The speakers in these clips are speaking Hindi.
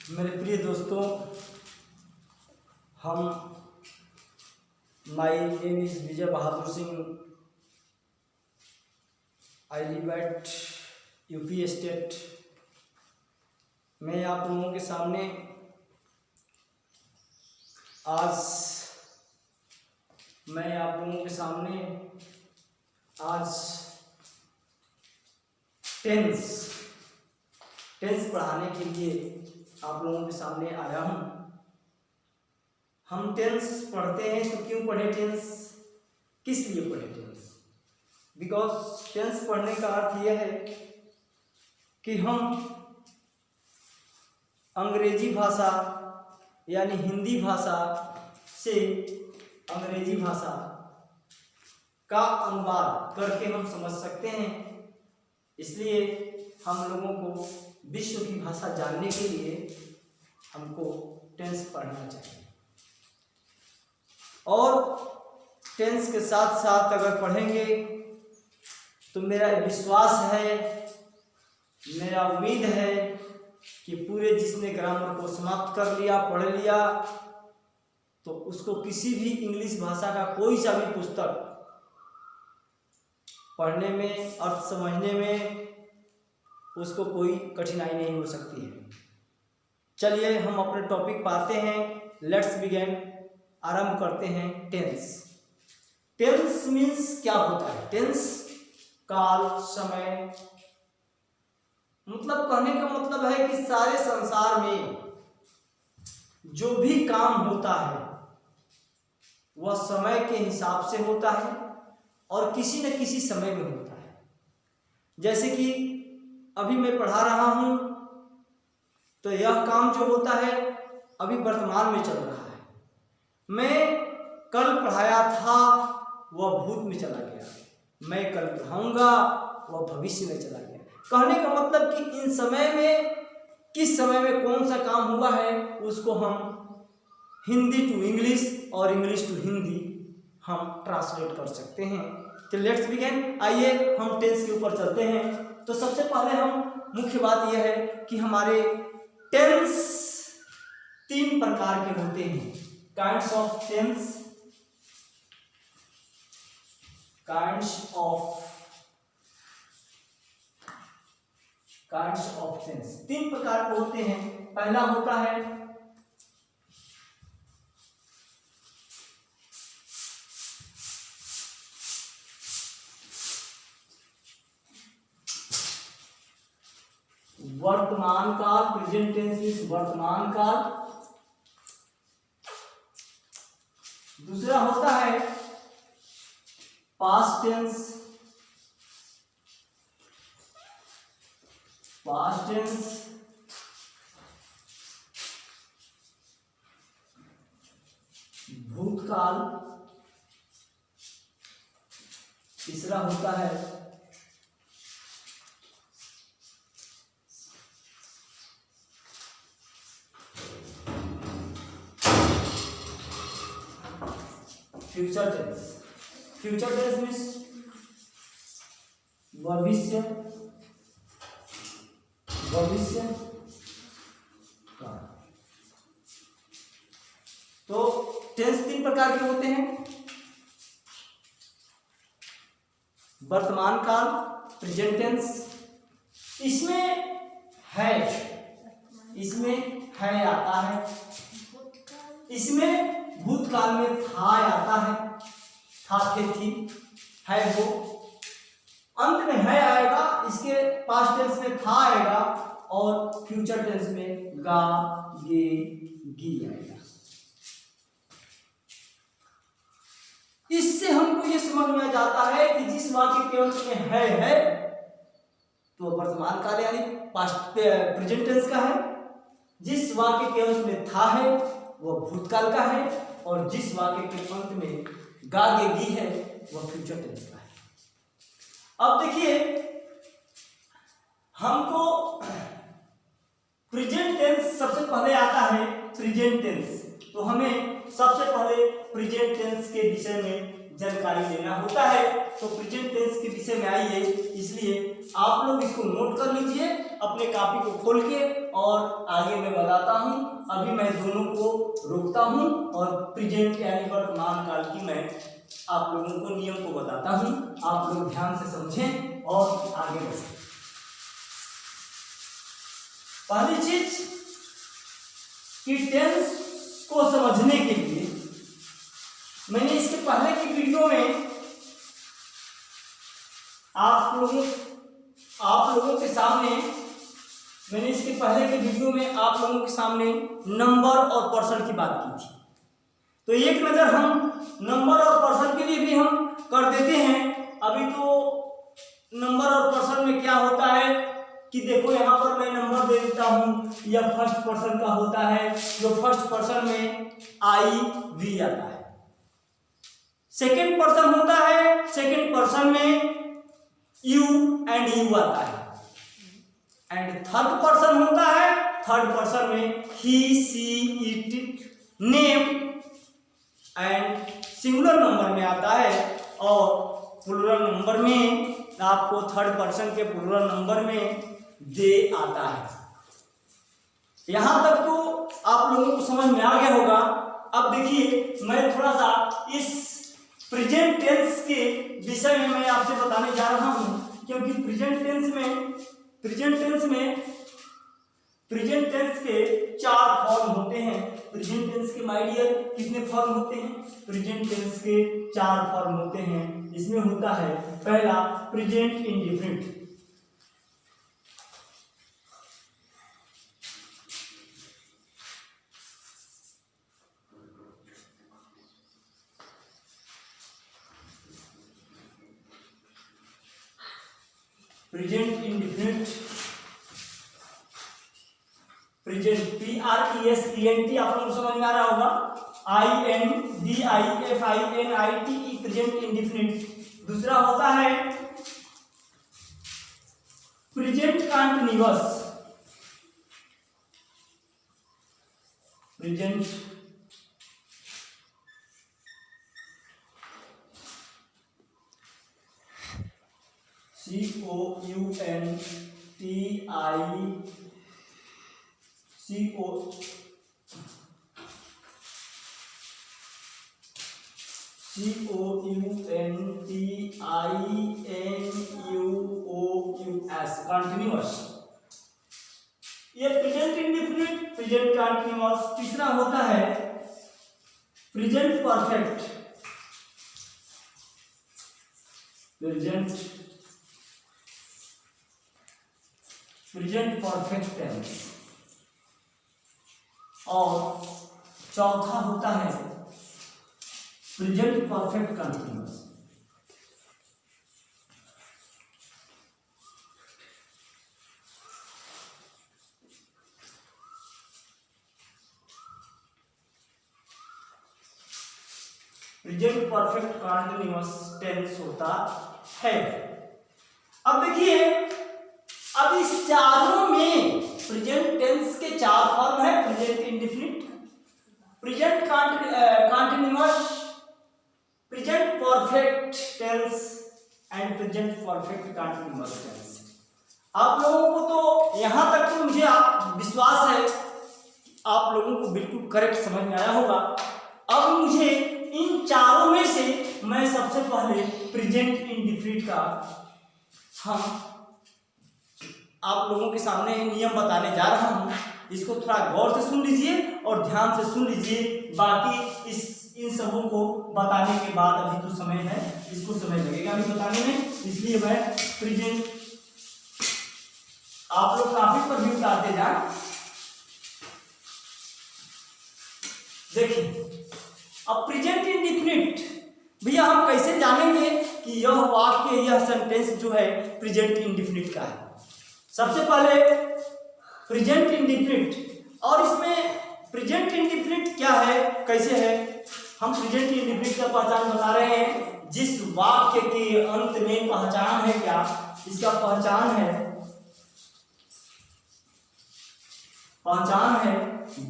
मेरे प्रिय दोस्तों, my name is Vijay Bahadur Singh. I live at UP state. मैं आप लोगों के सामने आज टेंस पढ़ाने के लिए आप लोगों के सामने आया हूँ। हम टेंस पढ़ते हैं तो क्यों पढ़े टेंस, किस लिए पढ़े टेंस? बिकॉज टेंस पढ़ने का अर्थ यह है कि हम अंग्रेजी भाषा यानी हिंदी भाषा से अंग्रेजी भाषा का अनुवाद करके हम समझ सकते हैं। इसलिए हम लोगों को विश्व की भाषा जानने के लिए हमको टेंस पढ़ना चाहिए। और टेंस के साथ साथ अगर पढ़ेंगे तो मेरा विश्वास है, मेरा उम्मीद है कि पूरे जिसने ग्रामर को समाप्त कर लिया, पढ़ लिया, तो उसको किसी भी इंग्लिश भाषा का कोई सा भी पुस्तक पढ़ने में, अर्थ समझने में उसको कोई कठिनाई नहीं हो सकती है। चलिए हम अपने टॉपिक पर आते हैं। लेट्स बिगिन, आरंभ करते हैं। टेंस। टेंस मीन्स क्या होता है? टेंस काल, समय, मतलब कहने का मतलब है कि सारे संसार में जो भी काम होता है वह समय के हिसाब से होता है और किसी न किसी समय में होता है। जैसे कि अभी मैं पढ़ा रहा हूं तो यह काम जो होता है अभी वर्तमान में चल रहा है। मैं कल पढ़ाया था वह भूत में चला गया, मैं कल पढ़ाऊंगा वह भविष्य में चला गया। कहने का मतलब कि इन समय में, किस समय में कौन सा काम हुआ है उसको हम हिंदी टू इंग्लिश और इंग्लिश टू हिंदी हम ट्रांसलेट कर सकते हैं। तो लेट्स बिगिन, आइए हम टेंस के ऊपर चलते हैं। तो सबसे पहले हम मुख्य बात यह है कि हमारे टेंस 3 प्रकार के होते हैं। Kinds of tense, kinds of tense 3 प्रकार के होते हैं। पहला होता है वर्तमान काल, प्रेजेंट टेंस मीन्स वर्तमान काल। दूसरा होता है पास्ट टेंस, भूतकाल। तीसरा होता है future tense. Future tense means भविष्य काल। तो टेंस 3 प्रकार के होते हैं। वर्तमान काल, प्रेजेंट टेंस, इसमें है आता है, इसमें भूतकाल में था आता है, था, थे, थी, है वो, अंत में है आएगा, इसके पास्ट टेंस में था आएगा और फ्यूचर टेंस में गा, गे, गी आएगा। इससे हमको ये समझ में आ जाता है कि जिस वाक्य के अंत में है तो वर्तमान काल यानी पास्ट प्रेजेंट टेंस का है, जिस वाक्य के अंत में था है वह भूतकाल का है और जिस वाक्य के अंत में गा, गे, गी है वह फ्यूचर टेंस का है। अब देखिए, हमको प्रेजेंट टेंस सबसे पहले आता है। प्रेजेंट टेंस, तो हमें सबसे पहले प्रेजेंट टेंस के विषय में जानकारी लेना होता है। तो प्रेजेंट टेंस के विषय में आइए, इसलिए आप लोग इसको नोट कर लीजिए अपने कॉपी को खोल के और आगे मैं बताता हूँ। अभी मैं दोनों को रोकता हूँ और प्रेजेंट यानी वर्तमान काल की मैं आप लोगों को नियम को बताता हूँ। आप लोग ध्यान से समझें और आगे बढ़ें। पहली चीज कि टेंस को समझने के लिए मैंने इसके पहले की वीडियो में आप लोगों के सामने मैंने इसके पहले के वीडियो में आप लोगों के सामने नंबर और पर्सन की बात की थी। तो एक नज़र हम नंबर और पर्सन के लिए भी हम कर देते हैं। अभी तो नंबर और पर्सन में क्या होता है कि देखो यहाँ पर मैं नंबर दे देता हूँ, यह फर्स्ट पर्सन का होता है, जो फर्स्ट पर्सन में आई वी आता है। सेकेंड पर्सन होता है, सेकेंड पर्सन में यू एंड यू आता है। एंड थर्ड पर्सन होता है, थर्ड पर्सन में he she it name and singular number में आता है। और प्लूरल नंबर में आपको थर्ड पर्सन के प्लूरल नंबर में दे आता है। यहां तक तो आप लोगों को समझ में आ गया होगा। अब देखिए मैं थोड़ा सा इस प्रेजेंट टेंस के विषय में मैं आपसे बताने जा रहा हूं, क्योंकि प्रेजेंट टेंस के 4 फॉर्म होते हैं। प्रेजेंट टेंस के माय डियर कितने फॉर्म होते हैं? प्रेजेंट टेंस के 4 फॉर्म होते हैं। इसमें होता है पहला present indefinite, present indefinite, present PRESENT आप लोगों को समझ में आ रहा होगा, INDIFINIT प्रेजेंट इंडिफिनिट। दूसरा होता है present continuous, present COUNTINUOUS continuous. ये प्रेजेंट इंडिफिनिट, प्रेजेंट कंटीन्यूअस। तीसरा होता है present perfect, present perfect tense. और चौथा होता है present perfect continuous. Present perfect continuous tense होता है। अब देखिए, अब इस चारों में प्रेजेंट टेंस के 4 फॉर्म है, present indefinite, present continuous, present perfect tense and present perfect continuous tense. आप लोगों को तो यहां तक तो मुझे विश्वास है आप लोगों को बिल्कुल करेक्ट समझ में आया होगा। अब मुझे इन चारों में से मैं सबसे पहले प्रेजेंट इंडिफिनिट का हम आप लोगों के सामने नियम बताने जा रहा हूं। इसको थोड़ा गौर से सुन लीजिए और ध्यान से सुन लीजिए। बाकी इन सबों को बताने के बाद अभी तो समय है, इसको समय लगेगा अभी बताने में, इसलिए मैं प्रेजेंट आप लोग काफी पर भी उतारते जाए। देखिए, अब प्रेजेंट इंडिफिनिट भैया हम कैसे जानेंगे कि यह वाक्य, यह सेंटेंस जो है प्रेजेंट इंडिफिनिट का है? सबसे पहले प्रेजेंट इंडिफिनिट, और इसमें प्रेजेंट इंडिफिनिट क्या है, कैसे है? हम प्रेजेंट इंडिफिनिट का पहचान बता रहे हैं। जिस वाक्य के अंत में पहचान है, क्या इसका पहचान है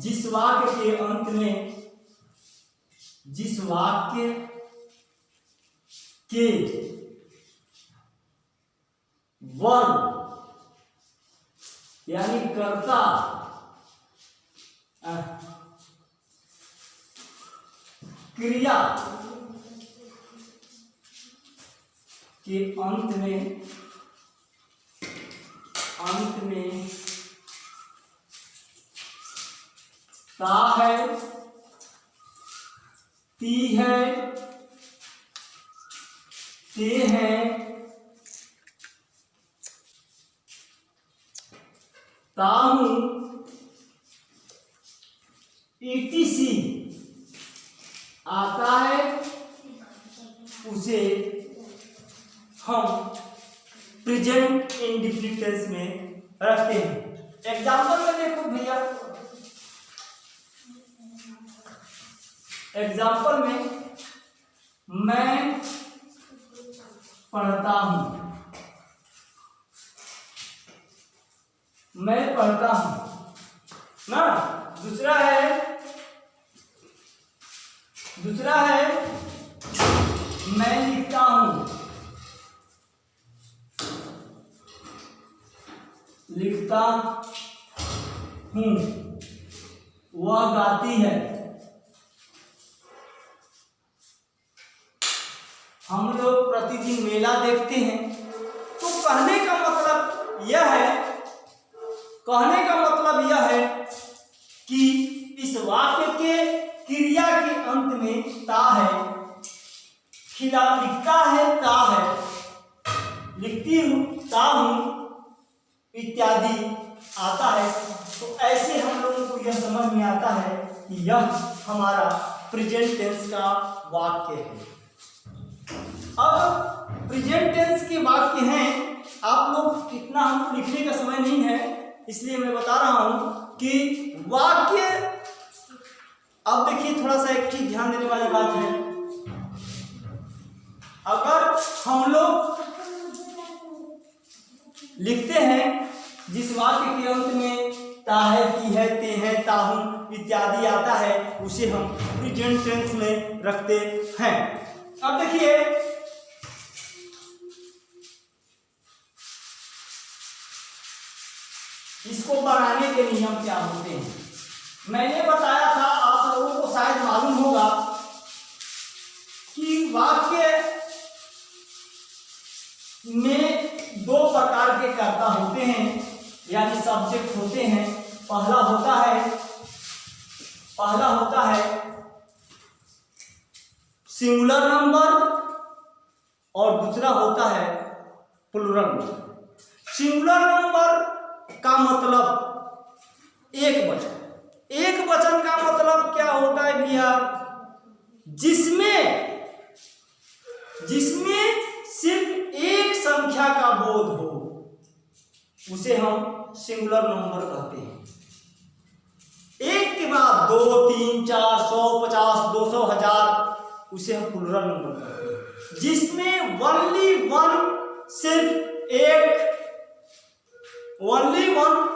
जिस वाक्य के अंत में, जिस वाक्य के वर्ब यानी कर्ता क्रिया के अंत में ता है, ती है, ते है, ताहू, etc आता है, उसे हम प्रेजेंट इंडेफिनिट टेंस में रखते हैं। एग्जाम्पल में देखो भैया, एग्जाम्पल में मैं पढ़ता हूं, मैं पढ़ता हूं ना। दूसरा है मैं लिखता हूं, वह गाती है। हम लोग प्रतिदिन मेला देखते हैं। तो कहने का मतलब यह है कि इस वाक्य के क्रिया के अंत में ता है, खिला लिखता है, ता है, लिखती हूँ, ता हूँ इत्यादि आता है। तो ऐसे हम लोगों को यह समझ में आता है कि यह हमारा प्रेजेंट टेंस का वाक्य है। अब प्रेजेंट टेंस के वाक्य हैं, आप लोग इतना हमको लिखने का समय नहीं है, इसलिए मैं बता रहा हूं कि वाक्य। अब देखिए थोड़ा सा एक चीज ध्यान देने वाली बात है। अगर हम लोग लिखते हैं जिस वाक्य के अंत में ता है, ती है, ते है, ताहू इत्यादि आता है, उसे हम प्रेजेंट टेंस में रखते हैं। अब देखिए इसको बनाने के नियम क्या होते हैं। मैंने बताया था, आप लोगों को शायद मालूम होगा कि वाक्य में दो प्रकार के कर्ता होते हैं, यानी सब्जेक्ट होते हैं। पहला होता है सिंगुलर नंबर और दूसरा होता है प्लूरल नंबर। सिंगुलर नंबर का मतलब एक वचन का मतलब क्या होता है भैया, जिसमें सिर्फ एक संख्या का बोध हो, उसे हम सिंगुलर नंबर कहते हैं। एक के बाद 2, 3, 4, 100, 50, 200, 1000 उसे हम प्लूरल नंबर कहते हैं। जिसमें ओनली वन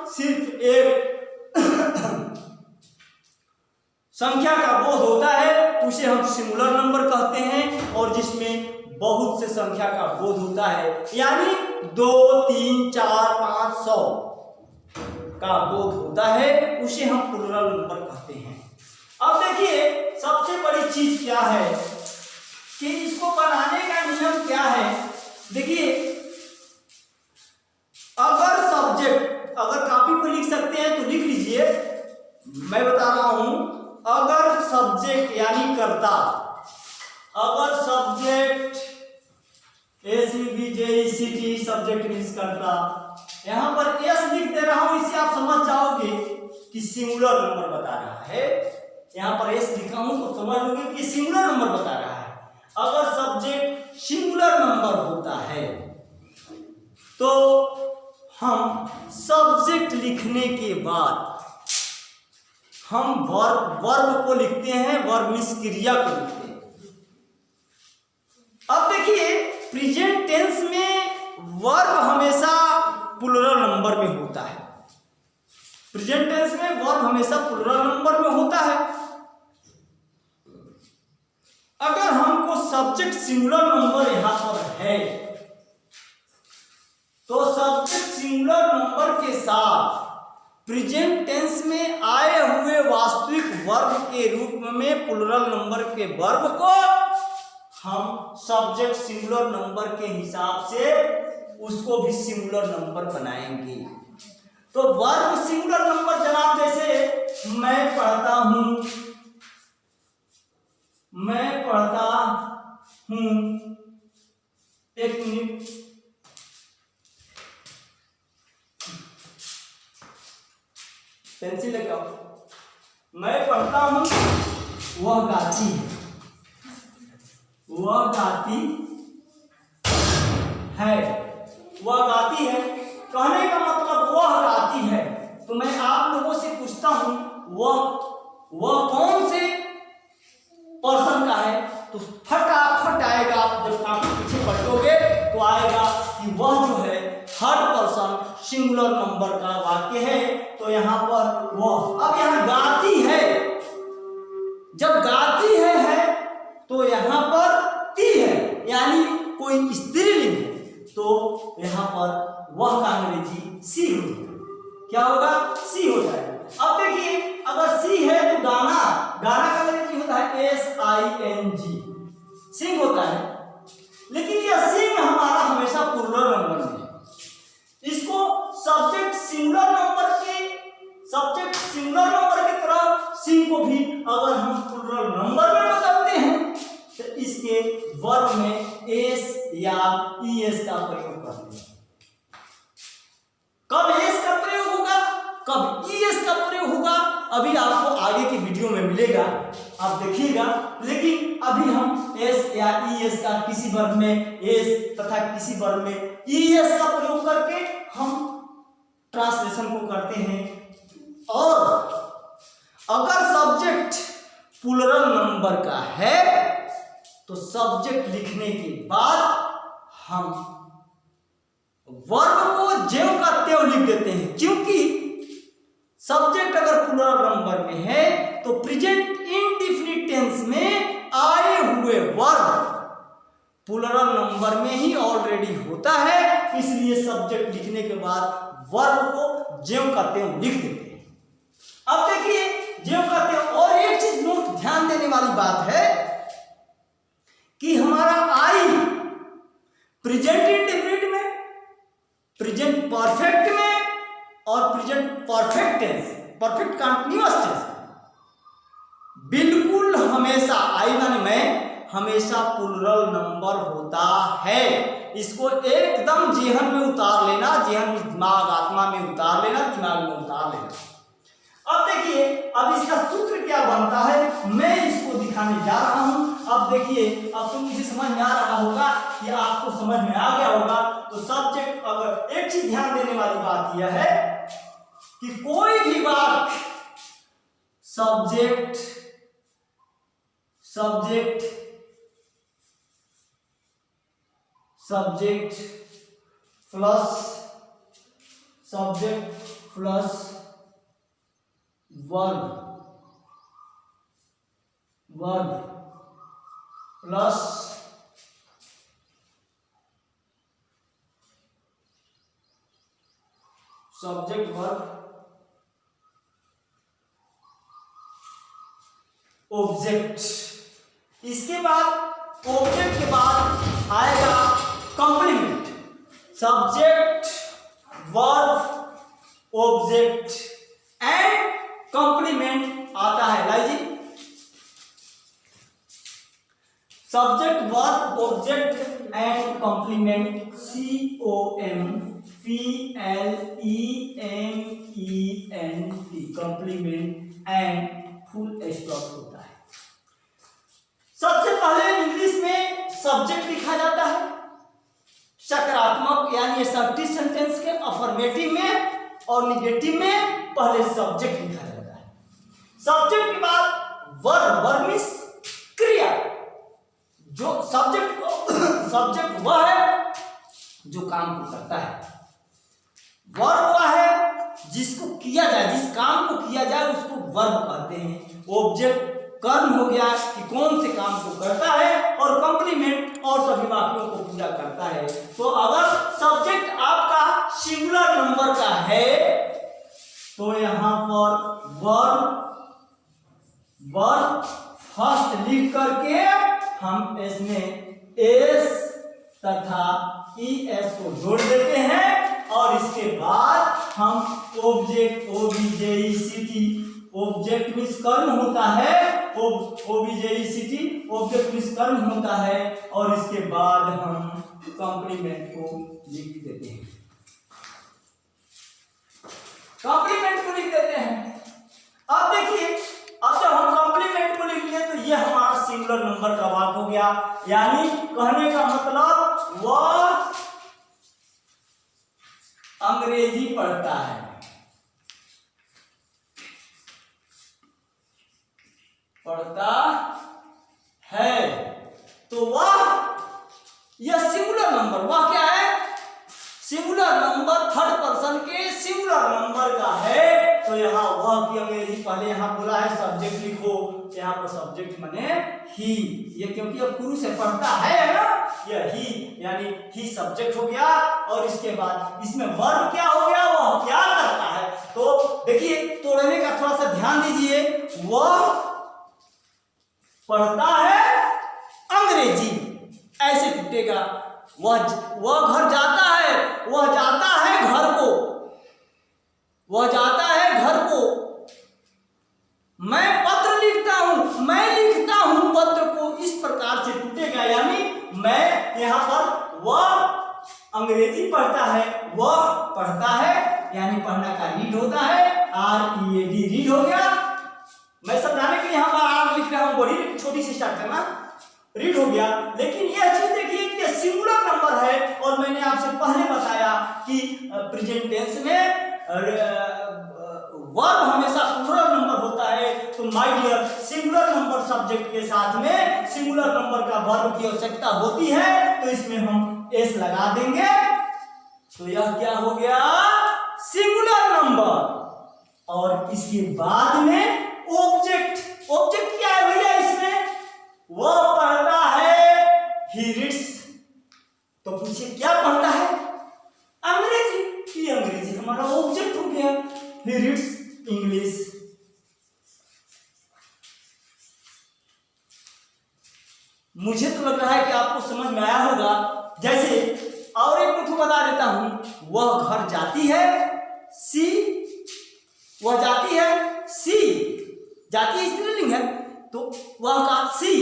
सिर्फ एक संख्या का बोध होता है, उसे हम सिंगुलर नंबर कहते हैं। और जिसमें बहुत से संख्या का बोध होता है, यानी 2, 3, 4, 5, 100 का बोध होता है, उसे हम प्लूरल नंबर कहते हैं। अब देखिए सबसे बड़ी चीज क्या है कि इसको बनाने का नियम क्या है। देखिए अगर कॉपी पर लिख सकते हैं तो लिख लीजिए, मैं बता रहा हूं। अगर सब्जेक्ट यानी कर्ता, अगर सब्जेक्ट SVJECT सब्जेक्ट मीन्स कर्ता, यहां पर एस लिख दे रहा हूं, इससे आप समझ जाओगे कि सिंगुलर नंबर बता रहा है। यहां पर एस लिखा हूं तो समझ लोगे कि सिंगुलर नंबर बता रहा है। अगर सब्जेक्ट सिंगुलर नंबर होता है तो हम सब्जेक्ट लिखने के बाद हम वर्ब को लिखते हैं, वर्ब मीन्स क्रिया को लिखते हैं। अब देखिए प्रेजेंट टेंस में वर्ब हमेशा प्लूरल नंबर में होता है। प्रेजेंट टेंस में वर्ब हमेशा प्लूरल नंबर में होता है। अगर हमको सब्जेक्ट सिंगुलर नंबर यहां पर है तो सब्जेक्ट सिंगुलर नंबर के साथ प्रेजेंट टेंस में आए हुए वास्तविक वर्ब के रूप में प्लुरल नंबर के वर्ब को हम सब्जेक्ट सिंगुलर नंबर के हिसाब से उसको भी सिंगुलर नंबर बनाएंगे। तो वर्ब सिंगुलर नंबर जनाब, जैसे मैं पढ़ता हूं, मैं पढ़ता हूं, एक मिनट, पेंसिल लेके आओ। मैं पढ़ता हूं, वह गाती है, वह गाती है, वह गाती है। कहने का मतलब वह गाती है। तो मैं आप लोगों से पूछता हूं, वह कौन से पर्सन का है? तो फटाफट आएगा, आप जब आप पीछे पढ़ोगे तो आएगा कि वह जो है थर्ड पर्सन सिंगुलर नंबर का वाक्य है। तो यहाँ पर वह, अब यहाँ गाती है, जब गाती है तो यहाँ पर ती है, यानी कोई स्त्रीलिंग है, तो यहाँ पर वह का अंग्रेजी सी होगा। क्या होगा? सी हो जाएगा। अब देखिए, अगर सी है तो गाना, गाना का अंग्रेजी होता है SING, सिंग होता है। लेकिन यह सिंग हमारा हमेशा प्लुरल नंबर में है। इसको सब्जेक्ट सिंगुलर नंबर की तरह सिंग को भी अगर हम प्लुरल नंबर में बदलते हैं तो इसके वर्ब में एस या ईएस का प्रयोग करते हैं। कब एस का प्रयोग होगा, कब ईएस का प्रयोग होगा, अभी आपको आगे की वीडियो में मिलेगा, आप देखिएगा। लेकिन अभी हम एस या ईएस का किसी वर्ब में एस तथा किसी वर्ब में ईएस का प्रयोग करके हम ट्रांसलेशन को करते हैं। और अगर सब्जेक्ट प्लुरल नंबर का है तो सब्जेक्ट लिखने के बाद हम वर्ब को ज्यों का त्यों लिख देते हैं, क्योंकि सब्जेक्ट अगर प्लुरल नंबर में है तो प्रेजेंट इंडेफिनिट टेंस में आए हुए वर्ब प्लुरल नंबर में ही ऑलरेडी होता है, इसलिए सब्जेक्ट लिखने के बाद वर्ब को ज्यों का त्यों लिख देते हैं। अब देखिए, ज्यों का त्यों, और एक चीज नोट ध्यान देने वाली बात है कि हमारा आई प्रेजेंट इंडेफिनिट में, प्रेजेंट परफेक्ट में और present perfect tense, perfect continuous tense बिल्कुल हमेशा, आई माने मैं, हमेशा प्लुरल नंबर होता है। इसको एकदम जेहन में उतार लेना, जेहन दिमाग आत्मा में उतार लेना, दिमाग में उतार लेना। अब देखिए, अब इसका सूत्र क्या बनता है, मैं इसको दिखाने जा रहा हूं। अब देखिए, अब तो मुझे समझ में आ रहा होगा कि आपको समझ में आ गया होगा। तो सब्जेक्ट, अगर एक चीज ध्यान देने वाली बात यह है कि कोई भी वाक्य subject plus verb plus subject verb object, इसके बाद ऑब्जेक्ट के बाद आएगा complement. Subject verb object and complement आता है। लाइए, subject verb object and complement, COMPLEMENT, complement and full stop होता है। सबसे पहले इंग्लिश में सब्जेक्ट लिखा जाता है सकारात्मक यानी असर्टिव सेंटेंस के अफर्मेटिव में, और निगेटिव में पहले सब्जेक्ट लिखा जाता है। सब्जेक्ट के बाद वर्ब, वर्ब मींस क्रिया। जो सब्जेक्ट वह है जो काम को करता है, वर्ब वह है जिसको किया जाए, जिस काम को किया जाए उसको वर्ब कहते हैं। ऑब्जेक्ट कर्म हो गया कि कौन से काम को करता है, और कॉम्प्लीमेंट और सभी वाक्यों को पूरा करता है। तो अगर सब्जेक्ट आपका सिंगुलर नंबर का है तो यहां पर वर्ब फर्स्ट लिख करके हम इसमें एस तथा ईएस को जोड़ देते हैं, और इसके बाद हम ऑब्जेक्ट ओबीजेईसीटी, ऑब्जेक्ट मींस कर्म होता है, ओबीजेईसीटी ऑब्जेक्ट मींस कर्म होता है, और इसके बाद हम कॉम्प्लीमेंट को लिख देते हैं, कॉम्प्लीमेंट को लिख देते हैं। अब देखिए, अब जब हम कॉम्प्लीमेंट को लिख लिए तो ये हमारा सिंगुलर नंबर का वाक्य हो गया, यानी कहने का मतलब वह अंग्रेजी पढ़ता है, तो यह सिंगुलर नंबर, वह क्या है, सिंगुलर नंबर, थर्ड पर्सन के सिंगुलर नंबर का है। तो यहाँ वह की अंग्रेजी पहले यहाँ बोला है सब्जेक्ट लिखो, यहाँ पर सब्जेक्ट माने ही, ये क्योंकि अब पुरुष से पढ़ता है ना, यह ही यानी ही सब्जेक्ट हो गया, और इसके बाद इसमें वर्ब क्या हो गया, वह क्या करता है। तो देखिए तोड़ने का थोड़ा सा ध्यान दीजिए, वह पढ़ता है अंग्रेजी, ऐसे टूटेगा, वह घर जाता है, वह जाता है घर को, वह जाता है घर को, मैं पत्र लिखता हूं, मैं लिखता हूं पत्र को, इस प्रकार से टूटेगा, यानी मैं यहाँ पर वह अंग्रेजी पढ़ता है, वह पढ़ता है, यानी पढ़ना का रीड होता है, READ रीड हो गया। मैं समझाने के लिए यहाँ पर आर लिख रहा हूं, बड़ी छोटी सी स्टार्ट करना, रीड हो गया। लेकिन यह चीज देखिए कि सिंगुलर नंबर है, और मैंने आपसे पहले बताया कि प्रेजेंट टेंस में वर्ब हमेशा प्लूरल नंबर होता है। तो my dear, singular number subject के साथ में सिंगुलर नंबर का वर्ब की आवश्यकता होती है, तो इसमें हम एस लगा देंगे, तो यह क्या हो गया, सिंगुलर नंबर। और इसके बाद में ऑब्जेक्ट क्या है भैया, इसमें वह पढ़ता है, ही रीड्स, तो पूछिए क्या पढ़ता है, अंग्रेजी, ये अंग्रेजी हमारा ऑब्जेक्ट हो गया, ही रीड्स इंग्लिश। मुझे तो लग रहा है कि आपको समझ में आया होगा। जैसे और एक कुछ बता देता हूं, वह घर जाती है, सी, वह जाती है, सी, जाती स्त्रीलिंग है, तो वह का सी,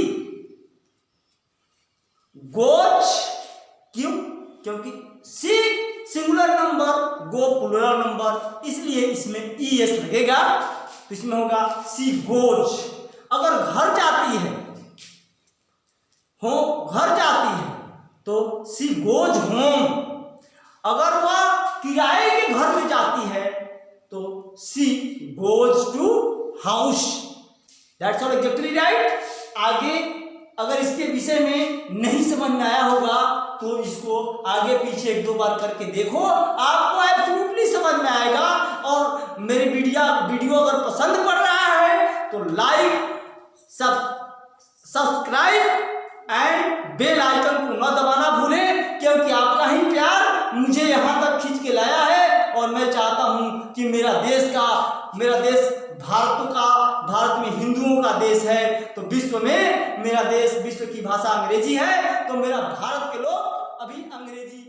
गोज, क्यों, क्योंकि सी सिंगुलर नंबर, गो प्लूरल नंबर, इसलिए इसमें ईएस लगेगा, तो इसमें होगा सी गोज। अगर घर जाती है, घर जाती है, तो सी गोज होम। अगर वह किराए के घर में जाती है तो she goes to house. That's all exactly right. आगे अगर इसके विषय में नहीं समझ में आया होगा तो इसको आगे पीछे एक दो बार करके देखो, आपको एब्सोल्युटली समझ में आएगा। और मेरी वीडियो अगर पसंद पड़ रहा है तो like, subscribe and bell icon को न दबाना भूलें, क्योंकि आपका ही प्यार मुझे यहाँ तक खींच के लाया है। और मैं चाहता हूँ कि मेरा देश भारत में हिंदुओं का देश है, तो विश्व में मेरा देश, विश्व की भाषा अंग्रेजी है, तो मेरा भारत के लोग अभी अंग्रेजी